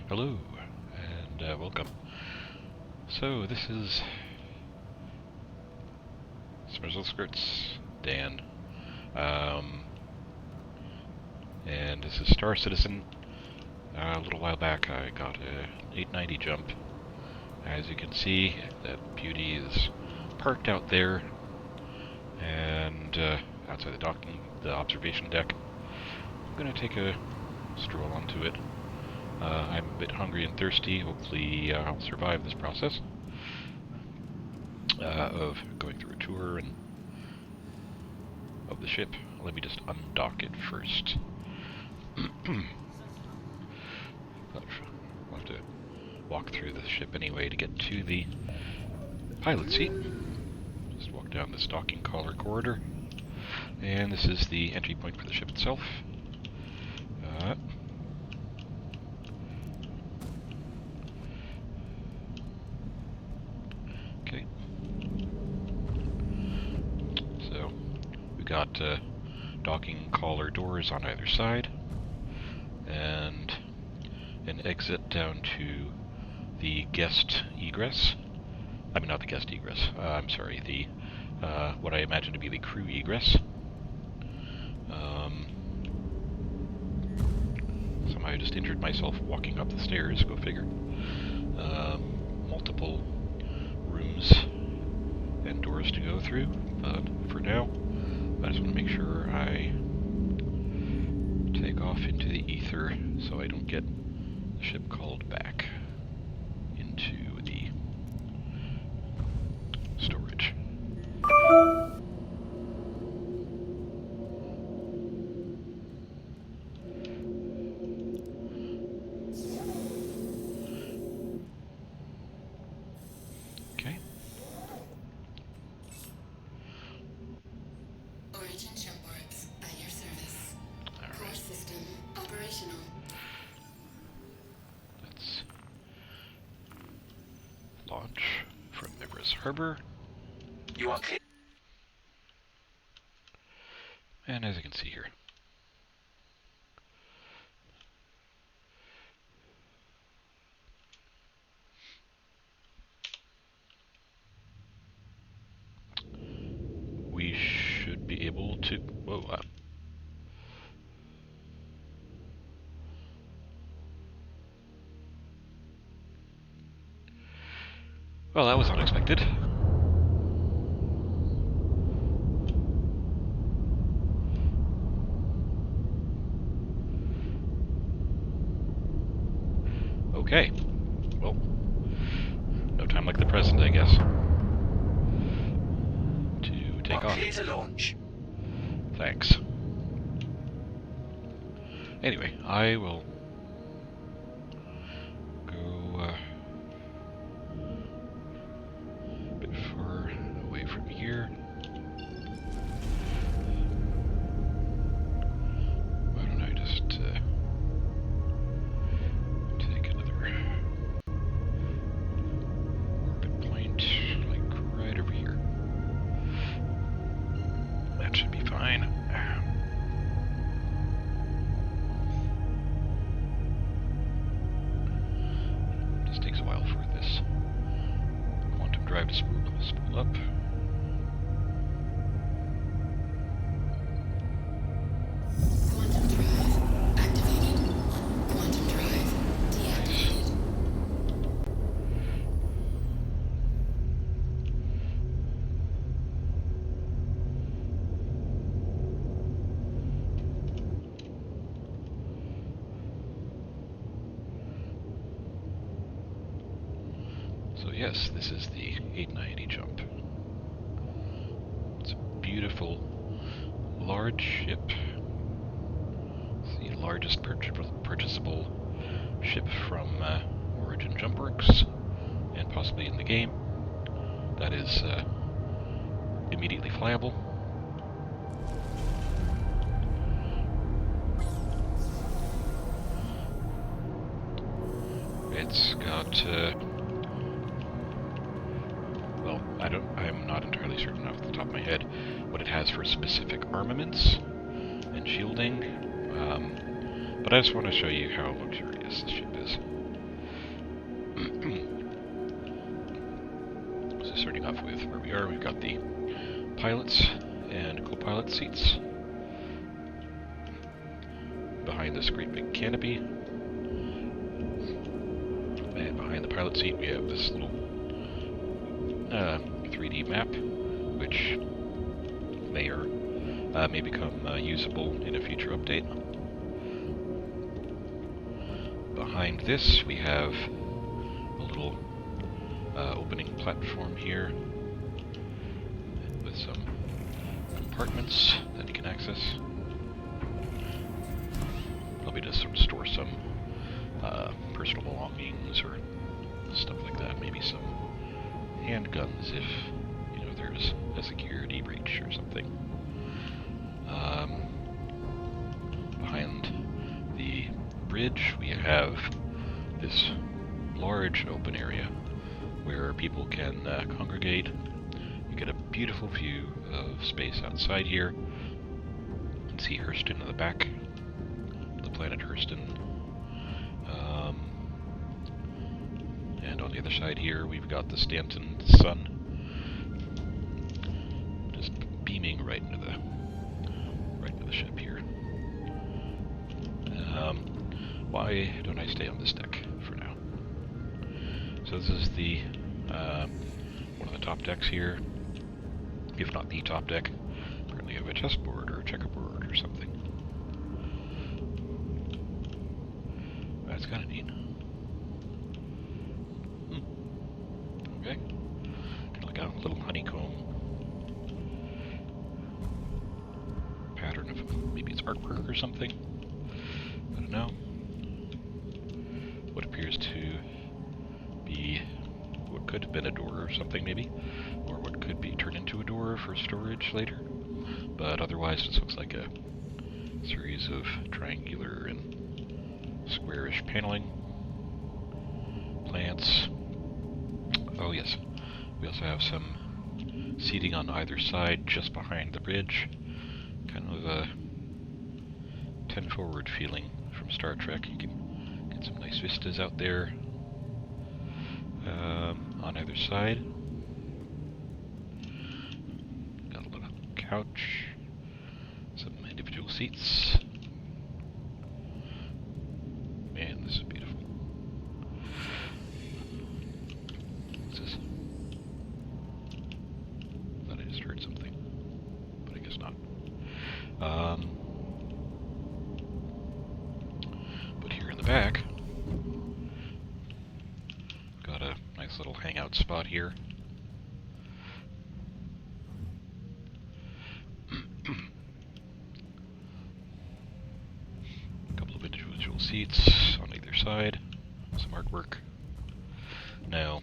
Hello, and welcome. So, this is Smizzle Skirts, Dan. And this is Star Citizen. A little while back I got a 890 jump. As you can see, that beauty is parked out there, and outside the observation deck. I'm going to take a stroll onto it. I'm a bit hungry and thirsty. Hopefully I'll survive this process of going through a tour and of the ship. Let me just undock it first. I'll have to walk through the ship anyway to get to the pilot seat. Just walk down this docking collar corridor. And this is the entry point for the ship itself. Okay. So, we've got docking collar doors on either side, and an exit down to the guest egress. I mean, not the guest egress. I'm sorry, the what I imagine to be the crew egress. Somehow I just injured myself walking up the stairs, go figure. Multiple rooms and doors to go through, but for now, I just want to make sure I take off into the ether so I don't get the ship called back into the storage. Okay. Origin Jumpworks at your service. All Core right. system operational. Let's launch from Everest Harbor. You are clear. And as you can see here, we should be able to... Whoa, well, that was unexpected. Okay. Well, no time like the present, I guess, to take off. Clear to launch. Thanks. Anyway, I will go a bit far away from here. Why don't I just take another orbit point, like right over here. That should be fine. Just takes a while for this quantum drive to spool up. Quantum drive activated. Quantum drive deactivated. So yes, this is the 890 jump. It's a beautiful, large ship. It's the largest purchasable ship from Origin Jumpworks, and possibly in the game. That is immediately flyable. It's got well, I'm not entirely certain off the top of my head what it has for specific armaments and shielding, but I just want to show you how luxurious this ship is. starting off with where we are, we've got the pilots and co-pilot seats. Behind this great big canopy. And behind the pilot seat we have this little 3D map, which may become usable in a future update. Behind this we have a little opening platform here with some compartments that you can access. Probably to sort of store some personal belongings or stuff like that. Maybe some handguns if, you know, there's a security breach or something. Behind the bridge we have this large open area where people can congregate. You get a beautiful view of space outside here. You can see Hurston in the back, the planet Hurston. And on the other side here we've got the Stanton sun, just beaming right into the ship here. Why don't I stay on this deck for now? So this is the one of the top decks here, if not the top deck. Apparently you have a chessboard or a checkerboard or something. That's kind of neat. Okay. Kind of like a little honeycomb pattern of, maybe it's artwork or something. I don't know. What appears to be what could have been a door or something, maybe, or what could be turned into a door for storage later. But otherwise, this looks like a series of triangular and squarish paneling, plants. Oh yes, we also have some seating on either side, just behind the bridge. Kind of a 10 forward feeling from Star Trek. You can get some nice vistas out there on either side. Got a little couch, some individual seats. Man, this is beautiful. What's this? Thought I just heard something, but I guess not. But here in the back, got a nice little hangout spot here. A couple of individual seats on either side, some artwork. Now,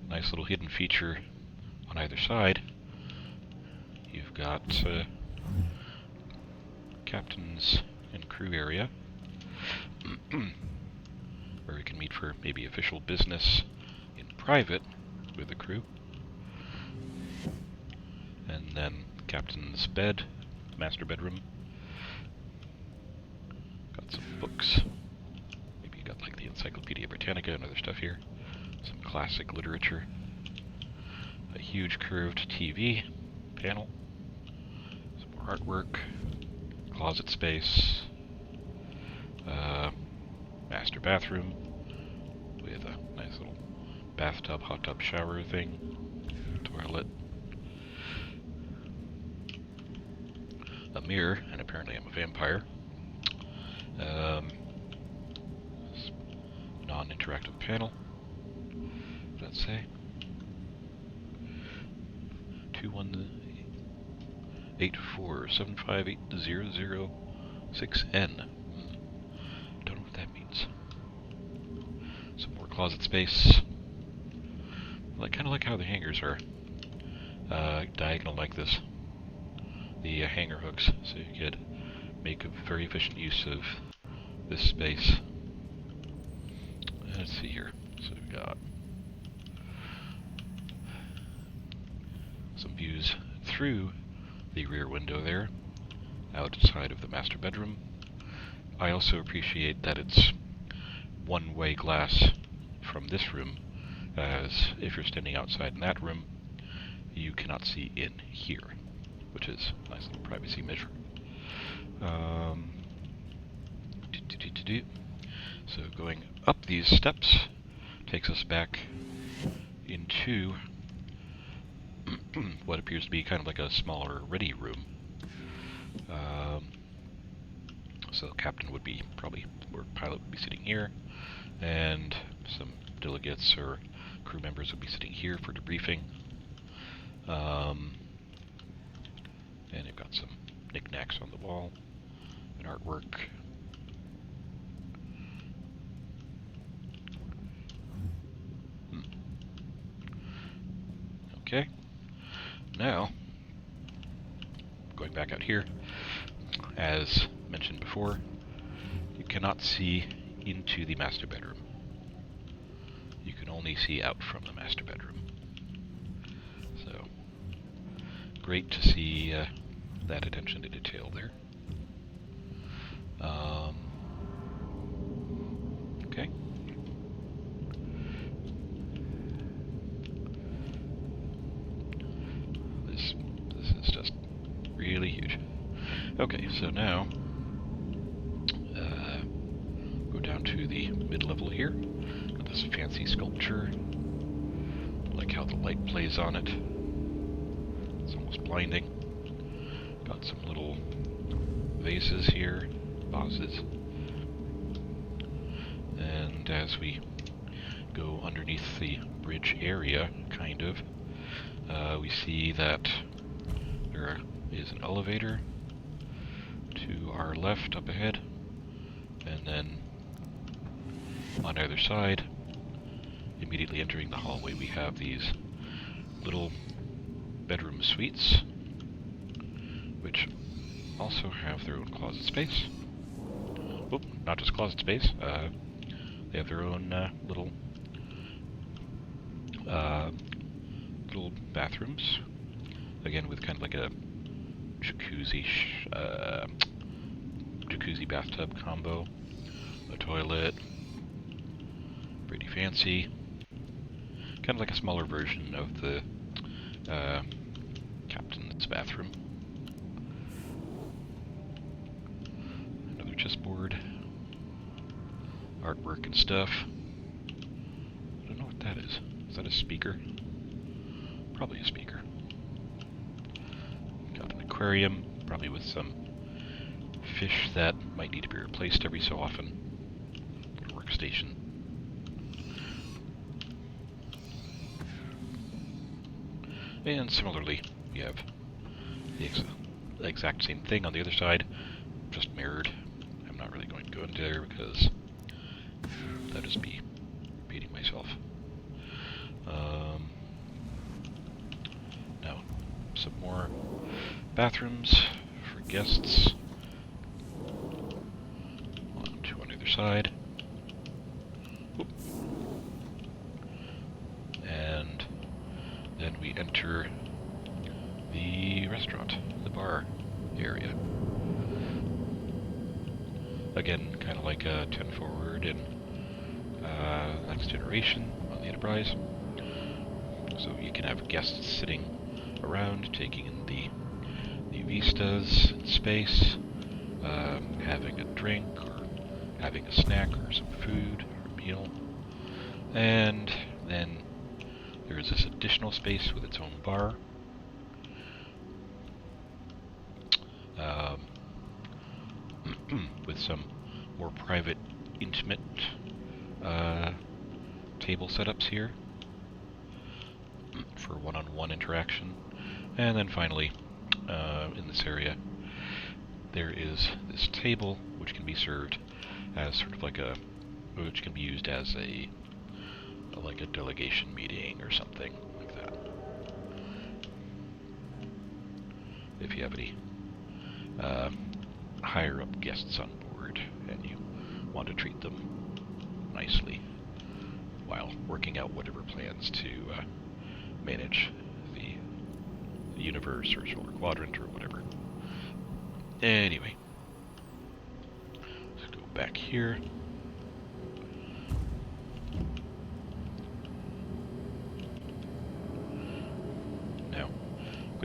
nice little hidden feature on either side. You've got captain's and crew area where we can meet for maybe official business in private with the crew. And then captain's bed, master bedroom. Got some books. Maybe you got like the Encyclopedia Britannica and other stuff here. Some classic literature. A huge curved TV panel. Some more artwork. Closet space. Master bathroom with a nice little bathtub, hot tub, shower thing. Toilet. A mirror, and apparently I'm a vampire. Non-interactive panel. What does that say? 21847580006N. Don't know what that means. Some more closet space. Kind of like how the hangers are diagonal like this. The hanger hooks, so you could make a very efficient use of this space. Let's see here. So we've got some views through the rear window there, outside of the master bedroom. I also appreciate that it's one-way glass from this room as if you're standing outside in that room, you cannot see in here, which is a nice little privacy measure. So going up these steps takes us back into what appears to be kind of like a smaller ready room. So the captain would be probably, or pilot would be sitting here, and some delegates or crew members would be sitting here for debriefing. And you've got some knickknacks on the wall and artwork. Okay, now going back out here, as mentioned before, you cannot see into the master bedroom. You can only see out from the master bedroom. So, great to see that attention to detail there. Okay. This is just really huge. Okay, so now go down to the mid-level here. Got this fancy sculpture. Like how the light plays on it. It's almost blinding. Got some little vases here, vases. And as we go underneath the bridge area, kind of, we see that there is an elevator to our left up ahead, and then on either side, immediately entering the hallway, we have these little bedroom suites, which also have their own closet space. Oop, not just closet space, they have their own little bathrooms, again with kind of like a jacuzzi bathtub combo, a toilet, pretty fancy, kind of like a smaller version of the captain's bathroom. Another chessboard, artwork and stuff. I don't know what that is. Is that a speaker? Probably a speaker. Got an aquarium, probably with some fish that might need to be replaced every so often. Little workstation. And similarly, we have the exact same thing on the other side, just mirrored. I'm not really going to go into there because that would just be repeating myself. Now, some more bathrooms for guests. Two on either side. Oop. And then we enter the restaurant, the bar area. Again, kind of like 10 Forward and Next Generation on the Enterprise. So you can have guests sitting around, taking in the vistas in space, having a drink or having a snack or some food or a meal. And then there is this additional space with its own bar. With some more private, intimate table setups here for one-on-one interaction. And then finally, in this area, there is this table which can be served as sort of like which can be used as a delegation meeting or something like that. If you have any higher up guests on board and you want to treat them nicely while working out whatever plans to manage the universe or solar quadrant or whatever. Anyway, let's go back here.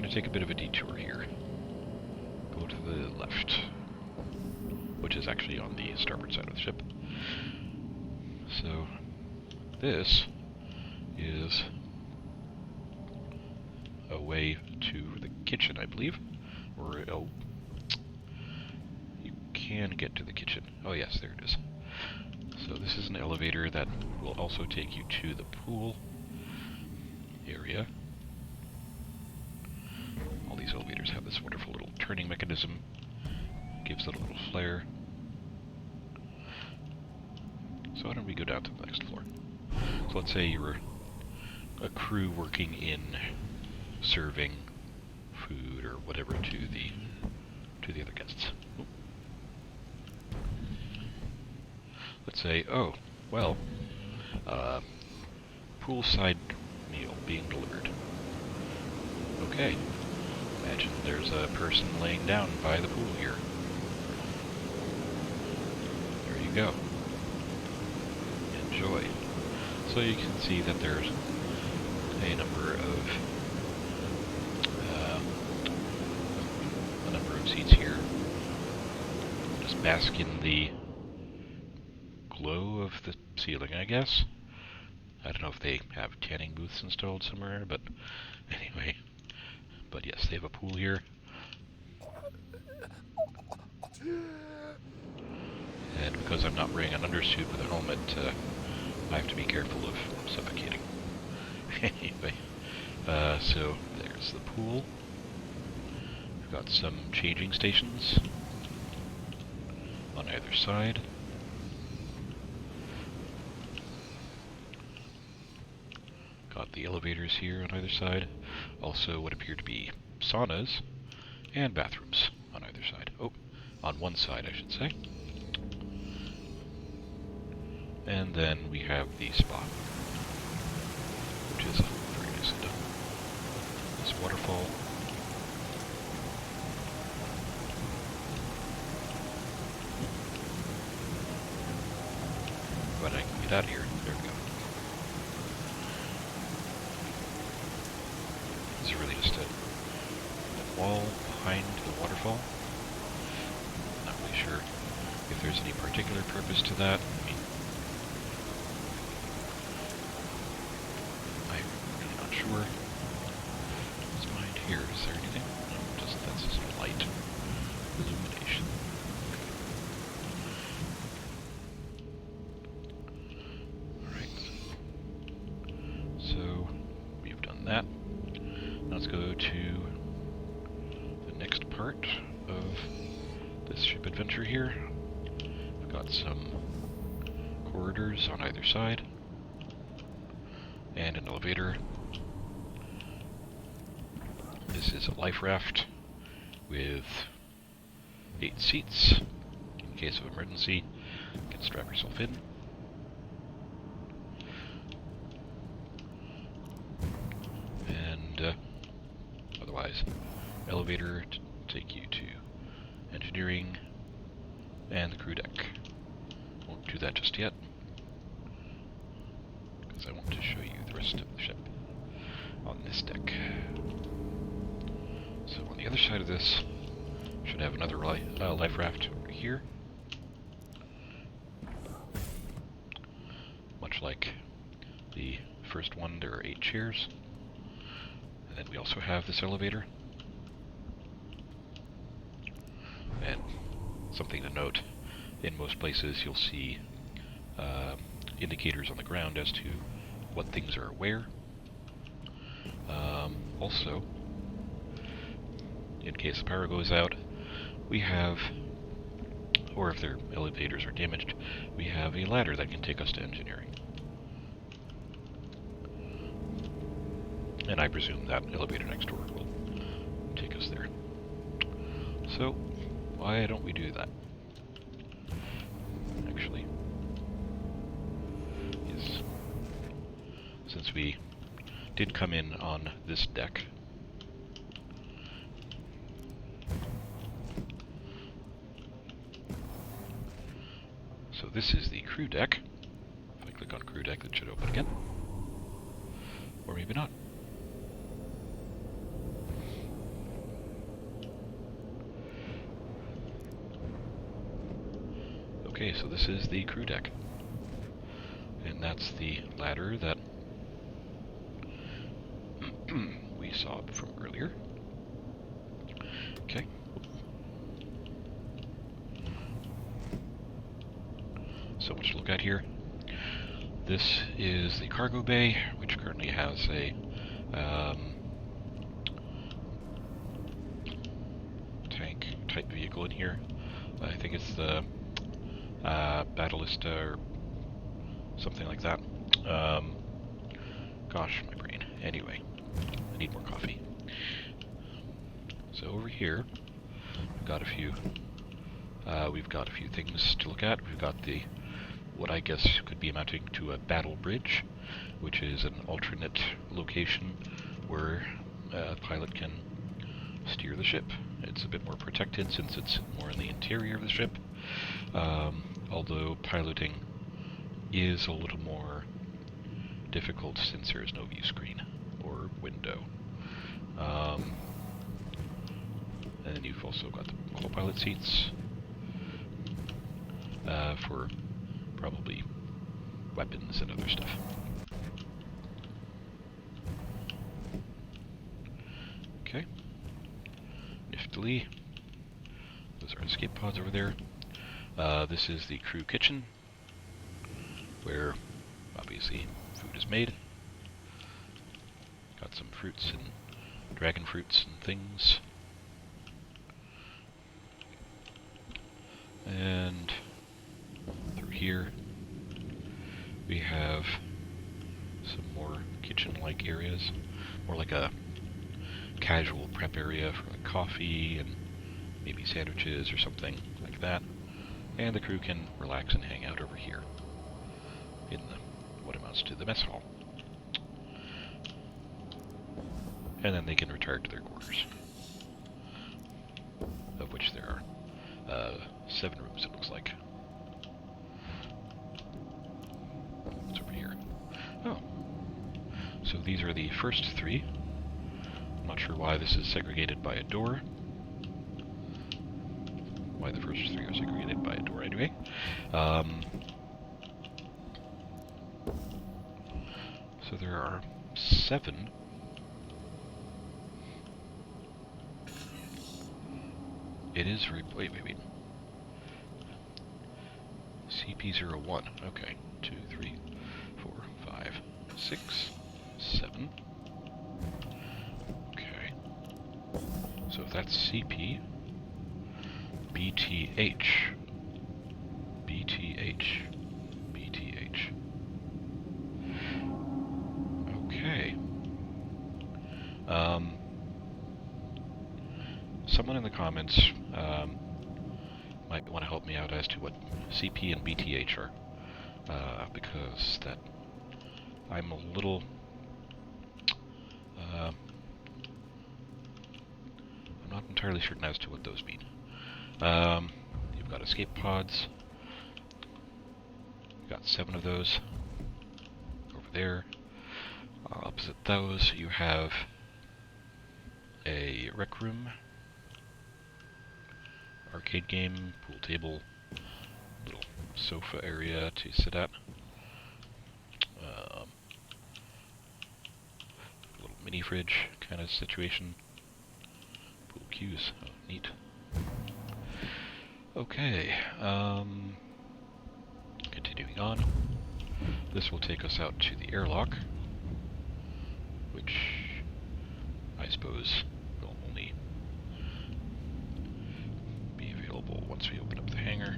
going to take a bit of a detour here. Go to the left, which is actually on the starboard side of the ship. So this is a way to the kitchen, I believe. Or, oh, you can get to the kitchen. Oh yes, there it is. So this is an elevator that will also take you to the pool area. All these elevators have this wonderful little turning mechanism. Gives it a little flare. So why don't we go down to the next floor? So let's say you were a crew working in serving food or whatever to the other guests. Ooh. Let's say, oh, well, poolside meal being delivered. Okay, imagine there's a person laying down by the pool here. There you go. Enjoy. So you can see that there's a number of seats here. Just bask in the glow of the ceiling, I guess. I don't know if they have tanning booths installed somewhere, but anyway. But yes, they have a pool here. And because I'm not wearing an undersuit with a helmet, I have to be careful of suffocating. Anyway, so there's the pool. We've got some changing stations on either side. Got the elevators here on either side. Also what appear to be saunas and bathrooms on either side. Oh, on one side I should say. And then we have the spa, which is very nicely done. This waterfall. But I can get out of here. There we go. This is really just a wall behind the waterfall. Not really sure if there's any particular purpose to that. I mean, I'm really not sure. What's behind here? Is there anything? No, just that's just light illumination. So we've done that. Now let's go to the next part of this ship adventure here. We've got some corridors on either side and an elevator. This is a life raft with 8 seats. In case of emergency, you can strap yourself in. Otherwise, elevator to take you to engineering and the crew deck. Won't do that just yet, because I want to show you the rest of the ship on this deck. So on the other side of this, should have another life raft over here. Much like the first one, there are 8 chairs. And then we also have this elevator. And something to note, in most places you'll see indicators on the ground as to what things are where. Also, in case the power goes out, we have, or if their elevators are damaged, we have a ladder that can take us to engineering. And I presume that elevator next door will take us there. So, why don't we do that? Actually, is since we did come in on this deck, so this is the crew deck. If I click on crew deck, that should open again. Or maybe not. Okay, so this is the crew deck. And that's the ladder that we saw from earlier. Okay. So much to look at here. This is the cargo bay, which currently has a tank type vehicle in here. I think it's the Battlista or something like that. Gosh, my brain. Anyway, I need more coffee. So over here, we've got a few things to look at. We've got the what I guess could be amounting to a battle bridge, which is an alternate location where a pilot can steer the ship. It's a bit more protected since it's more in the interior of the ship, although piloting is a little more difficult since there is no view screen or window. And then you've also got the co-pilot seats for probably weapons and other stuff. Okay. Niftily. Those are escape pods over there. This is the crew kitchen, where obviously food is made. Got some fruits and dragon fruits and things. And through here we have some more kitchen-like areas, more like a casual prep area for like coffee and maybe sandwiches or something like that. And the crew can relax and hang out over here in the what amounts to the mess hall. And then they can retire to their quarters, of which there are 7 rooms, it looks like. What's over here? Oh. So these are the first 3. I'm not sure why this is segregated by a door. Why the first 3 are segregated by a door anyway. So there are 7. It is wait. CP01. Okay. 2, 3, 4, 5, 6, 7. Okay. So if that's CP, BTH. Okay. Someone in the comments might want to help me out as to what CP and BTH are, because that I'm a little I'm not entirely certain as to what those mean. You've got escape pods. You've got 7 of those over there. Opposite those, you have a rec room, arcade game, pool table, little sofa area to sit at, little mini fridge kind of situation, pool cues, oh, neat. Okay, continuing on, this will take us out to the airlock, which I suppose will only be available once we open up the hangar.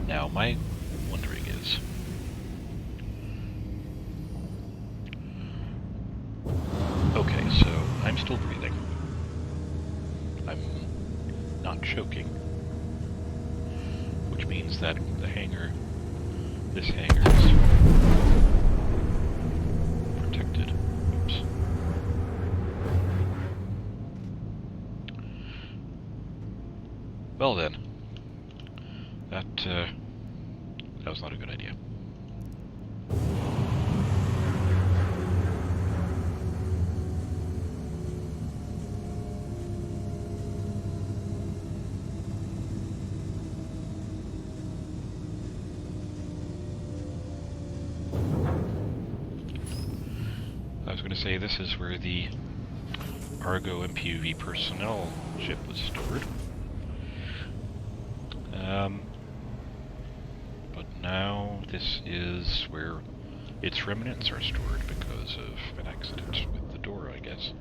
Now, my wondering is, okay, so I'm still breathing. I'm not choking, which means that the hangar, this hangar is protected. Oops. Well then, that was not a good idea. going to say this is where the Argo MPUV personnel ship was stored. But now this is where its remnants are stored because of an accident with the door, I guess.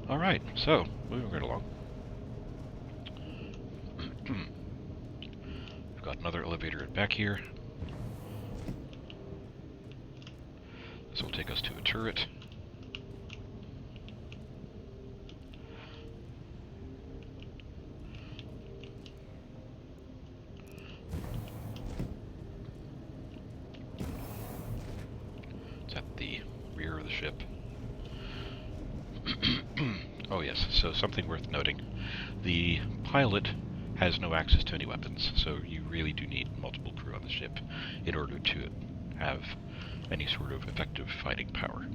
Alright, so, moving right along. We've got another elevator back here. This will take us to a turret. It's at the rear of the ship. Oh yes, so something worth noting. The pilot has no access to any weapons, so you really do need multiple crew on the ship in order to have any sort of effective fighting power.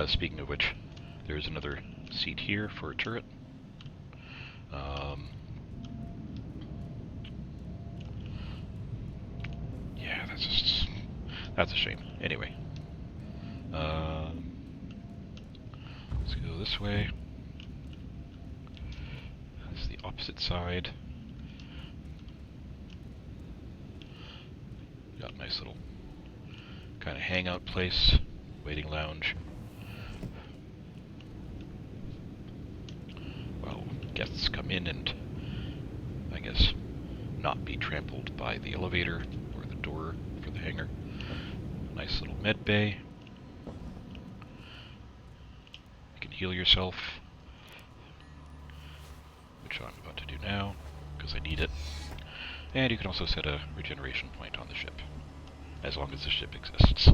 Speaking of which, there's another seat here for a turret. Yeah, that's a shame. Anyway, let's go this way. This is the opposite side. Got a nice little kind of hangout place, waiting lounge. Well, guests come in and, I guess, not be trampled by the elevator or the door for the hangar. Nice little med bay. You can heal yourself, which I'm about to do now, because I need it. And you can also set a regeneration point on the ship, as long as the ship exists.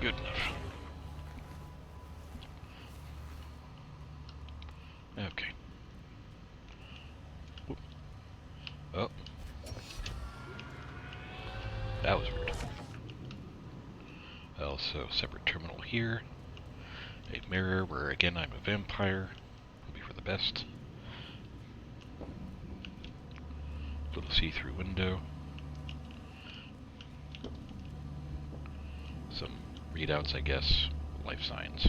Good enough. Okay. Whoop. Oh. That was weird. Also, separate terminal here. A mirror where, again, I'm a vampire. Will be for the best. Little see-through window. Some readouts, I guess. Life signs.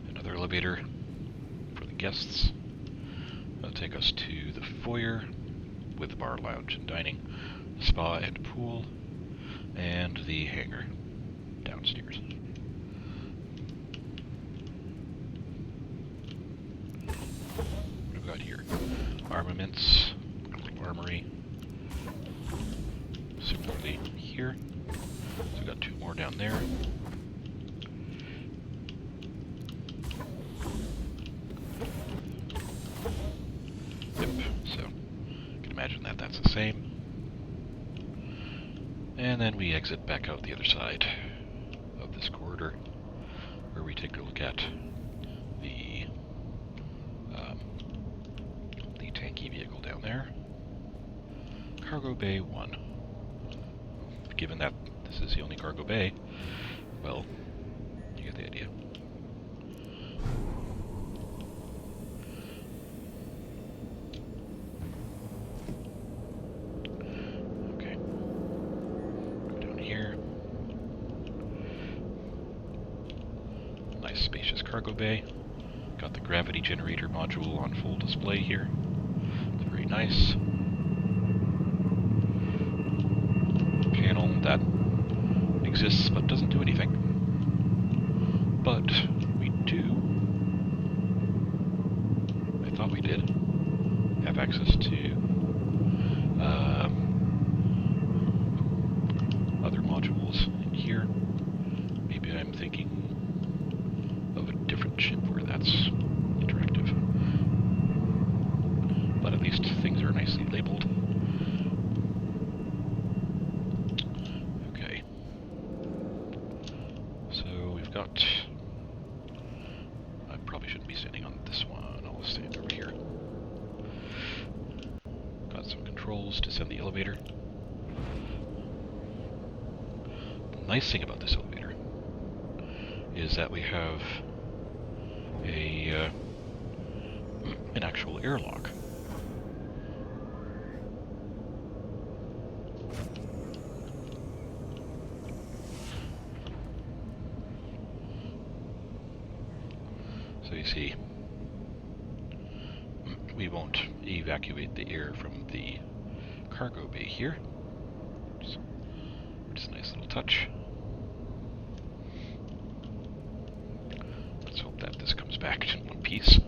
Another elevator for the guests. That'll take us to the foyer with the bar, lounge, and dining, spa and pool, and the hangar downstairs. What have we got here? Armaments, little armory. Similarly here. So we've got two more down there. Yep, so you can imagine that that's the same. And then we exit back out the other side of this corridor, where we take a look at the tanky vehicle down there. Cargo Bay 1. Given that this is the only cargo bay, well, you get the idea. Okay. Go down here. Nice spacious cargo bay. Got the gravity generator module on full display here. It's very nice. Panel that exists but doesn't do anything. But we do, I thought we did, have access to other modules in here. Maybe I'm thinking of a different ship where that's interactive. But at least things are nicely labeled. Okay. So we've got... I probably shouldn't be standing on this one. I'll stand over here. controls to send the elevator. The nice thing about this elevator is that we have an actual airlock. So you see, we won't evacuate the air from the cargo bay here, which is a nice little touch. Let's hope that this comes back in one piece,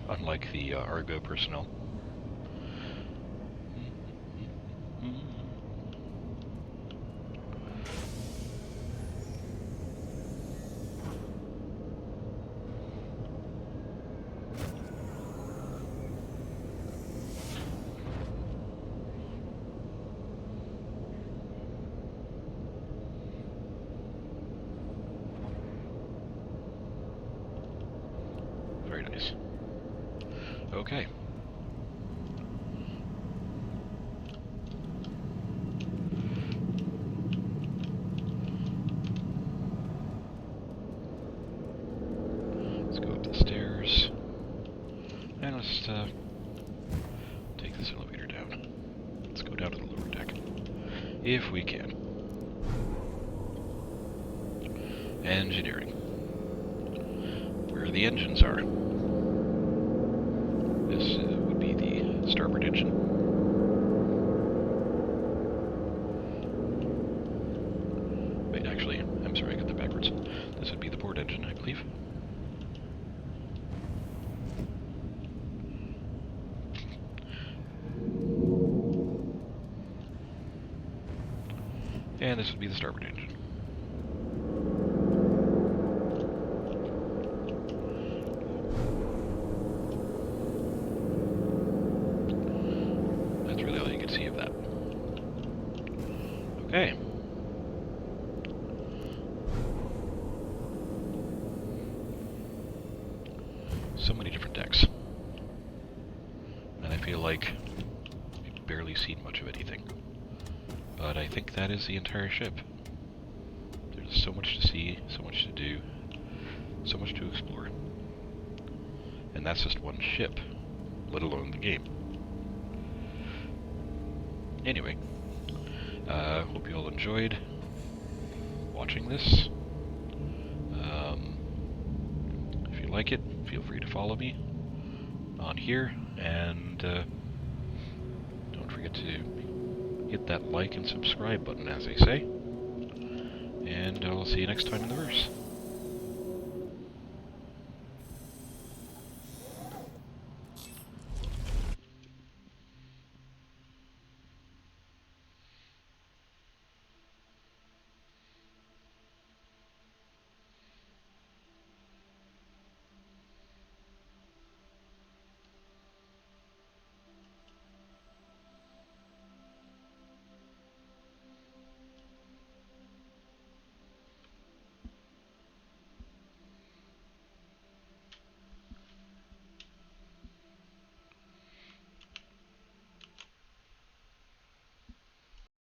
unlike the Argo personnel. Very nice. Okay. Let's go up the stairs. And let's take this elevator down. Let's go down to the lower deck. If we can. Engineering. Where the engines are. This would be the starboard engine. Wait, actually, I'm sorry, I got that backwards. This would be the port engine, I believe. And this would be the starboard engine. Okay. So many different decks. And I feel like we've barely seen much of anything. But I think that is the entire ship. There's so much to see, so much to do, so much to explore. And that's just one ship, let alone the game. Anyway. Hope you all enjoyed watching this. If you like it, feel free to follow me on here, and don't forget to hit that like and subscribe button, as they say. And I'll see you next time in the verse.